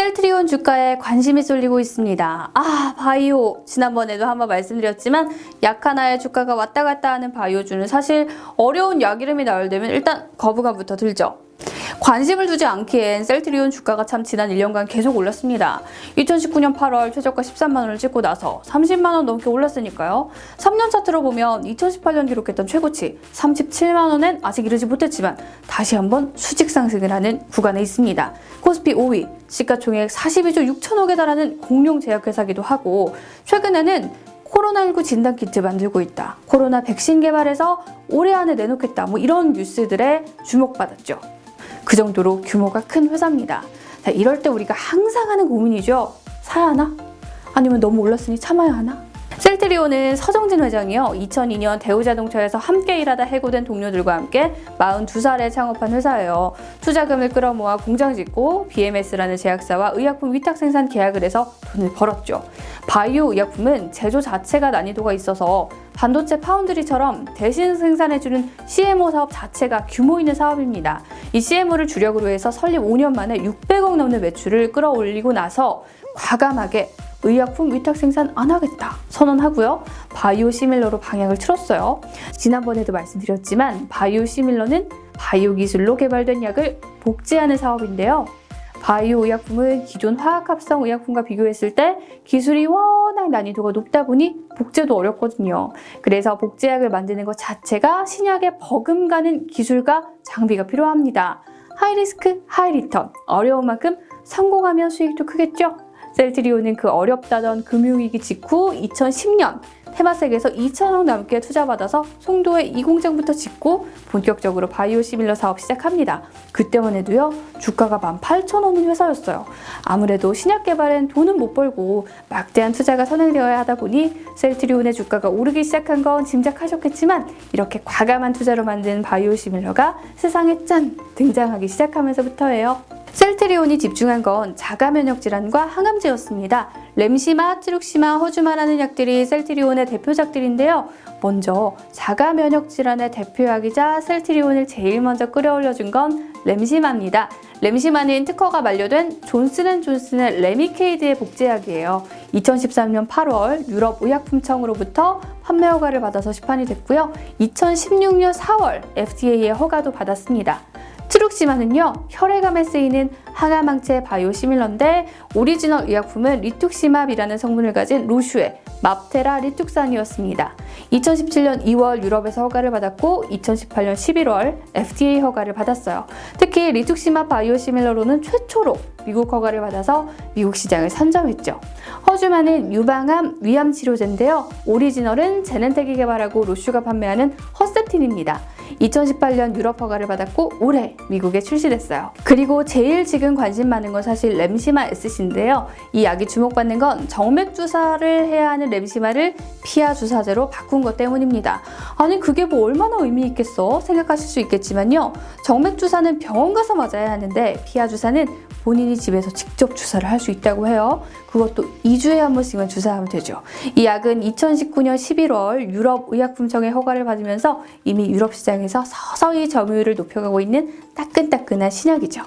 셀트리온 주가에 관심이 쏠리고 있습니다. 바이오. 지난번에도 한번 말씀드렸지만 약 하나의 주가가 왔다 갔다 하는 바이오주는 사실 어려운 약 이름이 나열되면 일단 거부감부터 들죠. 관심을 두지 않기엔 셀트리온 주가가 참 지난 1년간 계속 올랐습니다. 2019년 8월 최저가 13만 원을 찍고 나서 30만 원 넘게 올랐으니까요. 3년 차트로 보면 2018년 기록했던 최고치 37만 원엔 아직 이르지 못했지만 다시 한번 수직 상승을 하는 구간에 있습니다. 코스피 5위, 시가총액 42조 6천억에 달하는 공룡 제약회사기도 하고 최근에는 코로나19 진단키트 만들고 있다. 코로나 백신 개발해서 올해 안에 내놓겠다. 이런 뉴스들에 주목받았죠. 그 정도로 규모가 큰 회사입니다. 자, 이럴 때 우리가 항상 하는 고민이죠. 사야 하나? 아니면 너무 올랐으니 참아야 하나? 셀트리온은 서정진 회장이요. 2002년 대우자동차에서 함께 일하다 해고된 동료들과 함께 42살에 창업한 회사예요. 투자금을 끌어모아 공장 짓고 BMS라는 제약사와 의약품 위탁 생산 계약을 해서 돈을 벌었죠. 바이오 의약품은 제조 자체가 난이도가 있어서 반도체 파운드리처럼 대신 생산해주는 CMO 사업 자체가 규모 있는 사업입니다. 이 CMO를 주력으로 해서 설립 5년 만에 600억 넘는 매출을 끌어올리고 나서 과감하게 의약품 위탁 생산 안 하겠다 선언하고요. 바이오 시밀러로 방향을 틀었어요. 지난번에도 말씀드렸지만 바이오 시밀러는 바이오 기술로 개발된 약을 복제하는 사업인데요. 바이오 의약품은 기존 화학합성 의약품과 비교했을 때 기술이 워낙 난이도가 높다 보니 복제도 어렵거든요. 그래서 복제약을 만드는 것 자체가 신약에 버금가는 기술과 장비가 필요합니다. 하이리스크, 하이리턴. 어려운 만큼 성공하면 수익도 크겠죠? 셀트리온은 그 어렵다던 금융위기 직후 2010년 테마섹에서 2천억 넘게 투자받아서 송도에 이 공장부터 짓고 본격적으로 바이오 시밀러 사업 시작합니다. 그때만 해도요, 주가가 18,000원인 회사였어요. 아무래도 신약 개발엔 돈은 못 벌고 막대한 투자가 선행되어야 하다 보니 셀트리온의 주가가 오르기 시작한 건 짐작하셨겠지만 이렇게 과감한 투자로 만든 바이오 시밀러가 세상에 짠! 등장하기 시작하면서부터예요. 셀트리온이 집중한 건 자가면역 질환과 항암제였습니다. 렘시마, 트룩시마, 허주마라는 약들이 셀트리온의 대표작들인데요. 먼저 자가면역 질환의 대표약이자 셀트리온을 제일 먼저 끌어올려준 건 렘시마입니다. 렘시마는 특허가 만료된 존슨앤존슨의 레미케이드의 복제약이에요. 2013년 8월 유럽의약품청으로부터 판매 허가를 받아서 시판이 됐고요. 2016년 4월 FDA의 허가도 받았습니다. 트룩시마는요, 혈액암에 쓰이는 항암항체 바이오 시밀러인데 오리지널 의약품은 리툭시맙이라는 성분을 가진 로슈의 맙테라 리툭산이었습니다. 2017년 2월 유럽에서 허가를 받았고 2018년 11월 FDA 허가를 받았어요. 특히 리툭시맙 바이오 시밀러로는 최초로 미국 허가를 받아서 미국 시장을 선점했죠. 허주마는 유방암 위암 치료제인데요. 오리지널은 제넨텍이 개발하고 로슈가 판매하는 허세틴입니다. 2018년 유럽 허가를 받았고 올해 미국에 출시됐어요. 그리고 제일 지금 관심 많은 건 사실 렘시마 SC인데요. 이 약이 주목받는 건 정맥 주사를 해야 하는 렘시마를 피하 주사제로 바꾼 것 때문입니다. 아니 그게 뭐 얼마나 의미 있겠어? 생각하실 수 있겠지만요. 정맥 주사는 병원 가서 맞아야 하는데 피하 주사는 본인이 집에서 직접 주사를 할 수 있다고 해요. 그것도 2주에 한 번씩만 주사하면 되죠. 이 약은 2019년 11월 유럽의약품청의 허가를 받으면서 이미 유럽 시장에서 서서히 점유율을 높여가고 있는 따끈따끈한 신약이죠.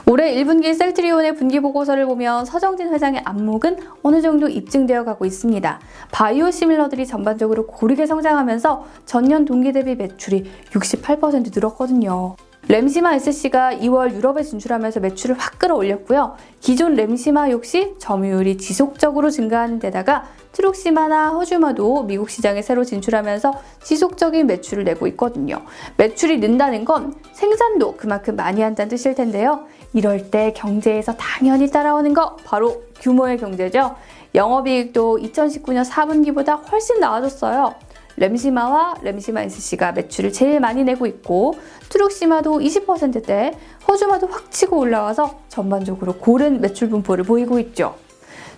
올해 1분기 셀트리온의 분기 보고서를 보면 서정진 회장의 안목은 어느 정도 입증되어 가고 있습니다. 바이오 시밀러들이 전반적으로 고르게 성장하면서 전년 동기 대비 매출이 68% 늘었거든요. 렘시마 SC가 2월 유럽에 진출하면서 매출을 확 끌어올렸고요. 기존 렘시마 역시 점유율이 지속적으로 증가하는 데다가 트룩시마나 허주마도 미국 시장에 새로 진출하면서 지속적인 매출을 내고 있거든요. 매출이 는다는 건 생산도 그만큼 많이 한다는 뜻일 텐데요. 이럴 때 경제에서 당연히 따라오는 거 바로 규모의 경제죠. 영업이익도 2019년 4분기보다 훨씬 나아졌어요. 렘시마와 렘시마 SC가 매출을 제일 많이 내고 있고 트룩시마도 20%대, 허주마도 확 치고 올라와서 전반적으로 고른 매출 분포를 보이고 있죠.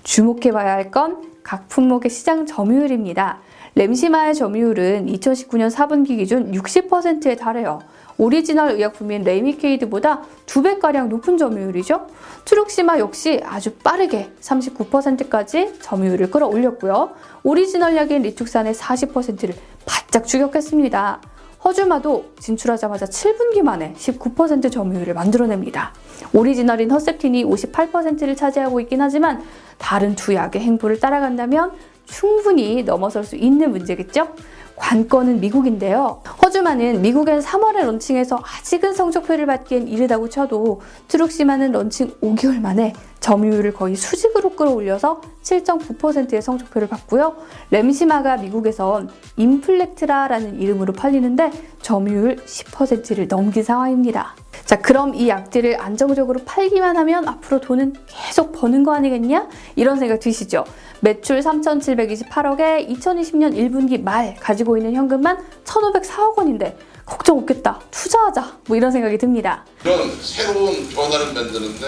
주목해봐야 할 건 각 품목의 시장 점유율입니다. 렘시마의 점유율은 2019년 4분기 기준 60%에 달해요. 오리지널 의약품인 레미케이드보다 2배가량 높은 점유율이죠. 트룩시마 역시 아주 빠르게 39%까지 점유율을 끌어올렸고요. 오리지널 약인 리툭산의 40%를 바짝 추격했습니다. 허즈마도 진출하자마자 7분기 만에 19% 점유율을 만들어냅니다. 오리지널인 허셉틴이 58%를 차지하고 있긴 하지만 다른 두 약의 행보를 따라간다면 충분히 넘어설 수 있는 문제겠죠? 관건은 미국인데요. 허즈마는 미국엔 3월에 런칭해서 아직은 성적표를 받기엔 이르다고 쳐도 트룩시마는 런칭 5개월 만에 점유율을 거의 수직으로 끌어올려서 7.9%의 성적표를 받고요. 램시마가 미국에선 인플렉트라라는 이름으로 팔리는데 점유율 10%를 넘긴 상황입니다. 자, 그럼 이 약들을 안정적으로 팔기만 하면 앞으로 돈은 계속 버는 거 아니겠냐? 이런 생각 드시죠? 매출 3,728억에 2020년 1분기 말 가지고 있는 현금만 1,504억 원인데 걱정 없겠다. 투자하자. 뭐 이런 생각이 듭니다. 이런 새로운 변화를 만드는데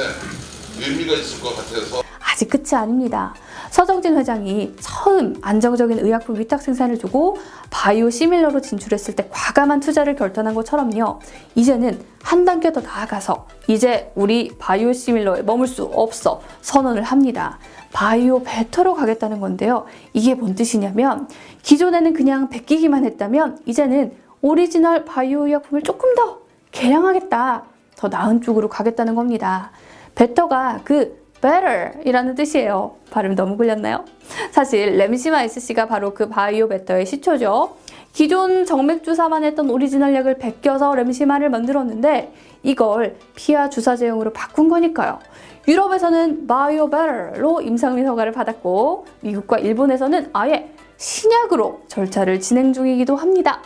의미가 있을 것 같아서 아직 끝이 아닙니다. 서정진 회장이 처음 안정적인 의약품 위탁 생산을 두고 바이오 시밀러로 진출했을 때 과감한 투자를 결단한 것처럼요. 이제는 한 단계 더 나아가서 이제 우리 바이오 시밀러에 머물 수 없어 선언을 합니다. 바이오 베터로 가겠다는 건데요. 이게 뭔 뜻이냐면 기존에는 그냥 베끼기만 했다면 이제는 오리지널 바이오 의약품을 조금 더 개량하겠다. 더 나은 쪽으로 가겠다는 겁니다. 베터가 그 better 이라는 뜻이에요. 발음 너무 굴렸나요? 사실 램시마 SC가 바로 그 바이오 베터의 시초죠. 기존 정맥 주사만 했던 오리지널 약을 베껴서 램시마를 만들었는데 이걸 피하 주사 제형으로 바꾼 거니까요. 유럽에서는 바이오 베터로 임상미 허가를 받았고 미국과 일본에서는 아예 신약으로 절차를 진행 중이기도 합니다.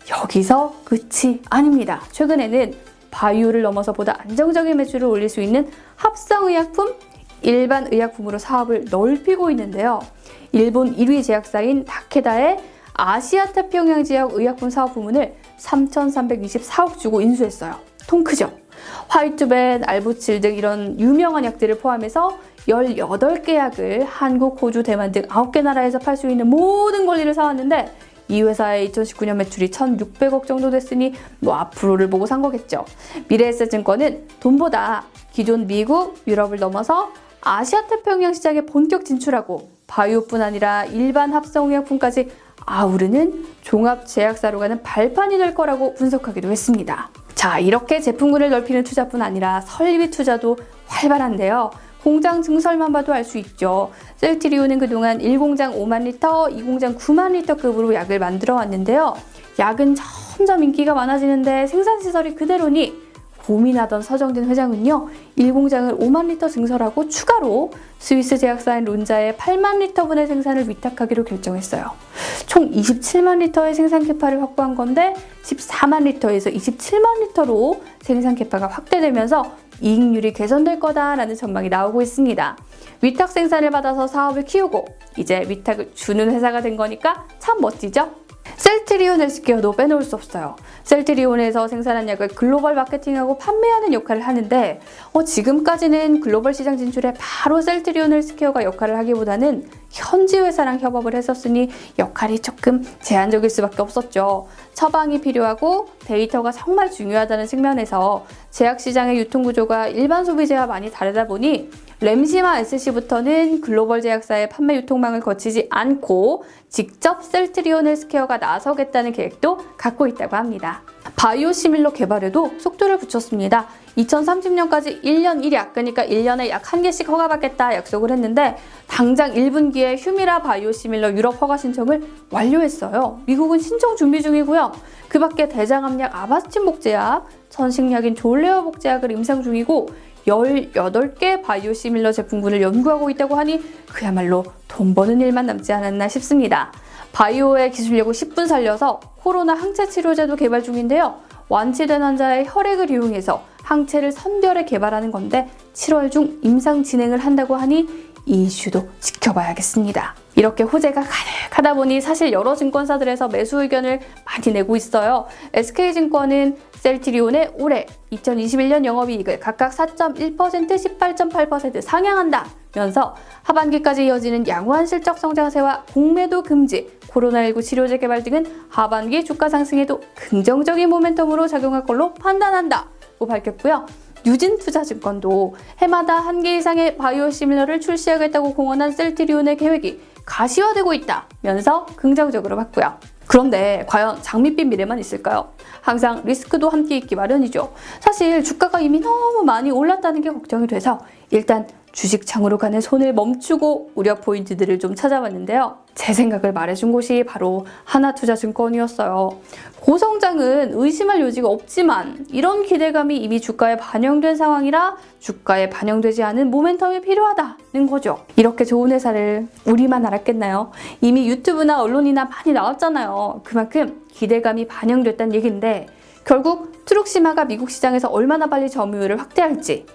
여기서 끝이 아닙니다. 최근에는 바이오를 넘어서 보다 안정적인 매출을 올릴 수 있는 합성의약품, 일반 의약품으로 사업을 넓히고 있는데요. 일본 1위 제약사인 다케다의 아시아 태평양 지역 의약품 사업 부문을 3,324억 주고 인수했어요. 통 크죠? 화이트벤, 알부칠 등 이런 유명한 약들을 포함해서 18개 약을 한국, 호주, 대만 등 9개 나라에서 팔 수 있는 모든 권리를 사왔는데 이 회사의 2019년 매출이 1,600억 정도 됐으니 뭐 앞으로를 보고 산 거겠죠. 미래에셋증권은 돈보다 기존 미국, 유럽을 넘어서 아시아 태평양 시장에 본격 진출하고 바이오뿐 아니라 일반 합성의약품까지 아우르는 종합제약사로 가는 발판이 될 거라고 분석하기도 했습니다. 자, 이렇게 제품군을 넓히는 투자뿐 아니라 설비 투자도 활발한데요. 공장 증설만 봐도 알 수 있죠. 셀트리온은 그동안 1공장 5만 리터, 2공장 9만 리터급으로 약을 만들어 왔는데요. 약은 점점 인기가 많아지는데 생산시설이 그대로니 고민하던 서정진 회장은요. 1공장을 5만 리터 증설하고 추가로 스위스 제약사인 론자의 8만 리터분의 생산을 위탁하기로 결정했어요. 총 27만 리터의 생산 캐파를 확보한 건데 14만 리터에서 27만 리터로 생산 캐파가 확대되면서 이익률이 개선될 거다라는 전망이 나오고 있습니다. 위탁 생산을 받아서 사업을 키우고 이제 위탁을 주는 회사가 된 거니까 참 멋지죠? 셀트리온 헬스케어도 빼놓을 수 없어요. 셀트리온에서 생산한 약을 글로벌 마케팅하고 판매하는 역할을 하는데 지금까지는 글로벌 시장 진출에 바로 셀트리온 헬스케어가 역할을 하기보다는 현지 회사랑 협업을 했었으니 역할이 조금 제한적일 수밖에 없었죠. 처방이 필요하고 데이터가 정말 중요하다는 측면에서 제약시장의 유통구조가 일반 소비재와 많이 다르다 보니 램시마 SC부터는 글로벌 제약사의 판매 유통망을 거치지 않고 직접 셀트리온 헬스케어가 나서겠다는 계획도 갖고 있다고 합니다. 바이오시밀러 개발에도 속도를 붙였습니다. 2030년까지 1년 1약, 그러니까 1년에 약 1개씩 허가받겠다 약속을 했는데 당장 1분기에 휴미라 바이오시밀러 유럽 허가 신청을 완료했어요. 미국은 신청 준비 중이고요. 그 밖에 대장암약 아바스틴 복제약, 전식약인 졸레어 복제약을 임상 중이고 18개 바이오시밀러 제품군을 연구하고 있다고 하니 그야말로 돈 버는 일만 남지 않았나 싶습니다. 바이오의 기술력을 10분 살려서 코로나 항체 치료제도 개발 중인데요. 완치된 환자의 혈액을 이용해서 항체를 선별해 개발하는 건데 7월 중 임상 진행을 한다고 하니 이 이슈도 지켜봐야겠습니다. 이렇게 호재가 가득하다 보니 사실 여러 증권사들에서 매수 의견을 많이 내고 있어요. SK증권은 셀트리온의 올해 2021년 영업이익을 각각 4.1%, 18.8% 상향한다면서 하반기까지 이어지는 양호한 실적 성장세와 공매도 금지, 코로나19 치료제 개발 등은 하반기 주가 상승에도 긍정적인 모멘텀으로 작용할 걸로 판단한다고 밝혔고요. 유진투자증권도 해마다 1개 이상의 바이오시밀러를 출시하겠다고 공언한 셀트리온의 계획이 가시화되고 있다면서 긍정적으로 봤고요. 그런데 과연 장밋빛 미래만 있을까요? 항상 리스크도 함께 있기 마련이죠. 사실 주가가 이미 너무 많이 올랐다는 게 걱정이 돼서 일단 주식창으로 가는 손을 멈추고 우려 포인트들을 좀 찾아봤는데요. 제 생각을 말해준 곳이 바로 하나투자증권이었어요. 고성장은 의심할 여지가 없지만 이런 기대감이 이미 주가에 반영된 상황이라 주가에 반영되지 않은 모멘텀이 필요하다는 거죠. 이렇게 좋은 회사를 우리만 알았겠나요? 이미 유튜브나 언론이나 많이 나왔잖아요. 그만큼 기대감이 반영됐다는 얘기인데 결국 트룩시마가 미국 시장에서 얼마나 빨리 점유율을 확대할지,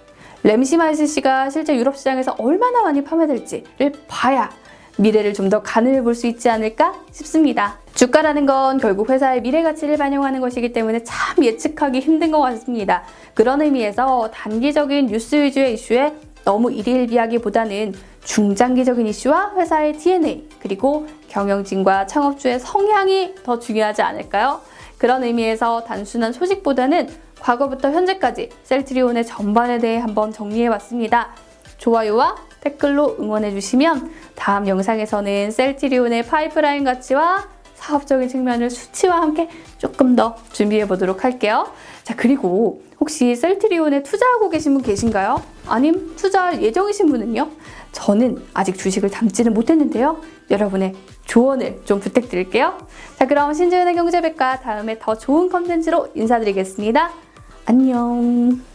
램시마이스씨가 실제 유럽 시장에서 얼마나 많이 판매될지를 봐야 미래를 좀 더 가늠해 볼 수 있지 않을까 싶습니다. 주가라는 건 결국 회사의 미래 가치를 반영하는 것이기 때문에 참 예측하기 힘든 것 같습니다. 그런 의미에서 단기적인 뉴스 위주의 이슈에 너무 일희일비하기보다는 중장기적인 이슈와 회사의 DNA 그리고 경영진과 창업주의 성향이 더 중요하지 않을까요? 그런 의미에서 단순한 소식보다는 과거부터 현재까지 셀트리온의 전반에 대해 한번 정리해봤습니다. 좋아요와 댓글로 응원해주시면 다음 영상에서는 셀트리온의 파이프라인 가치와 사업적인 측면을 수치와 함께 조금 더 준비해보도록 할게요. 자, 그리고 혹시 셀트리온에 투자하고 계신 분 계신가요? 아님 투자할 예정이신 분은요? 저는 아직 주식을 담지는 못했는데요. 여러분의 조언을 좀 부탁드릴게요. 자, 그럼 신재은의 경제백과 다음에 더 좋은 컨텐츠로 인사드리겠습니다. 안녕.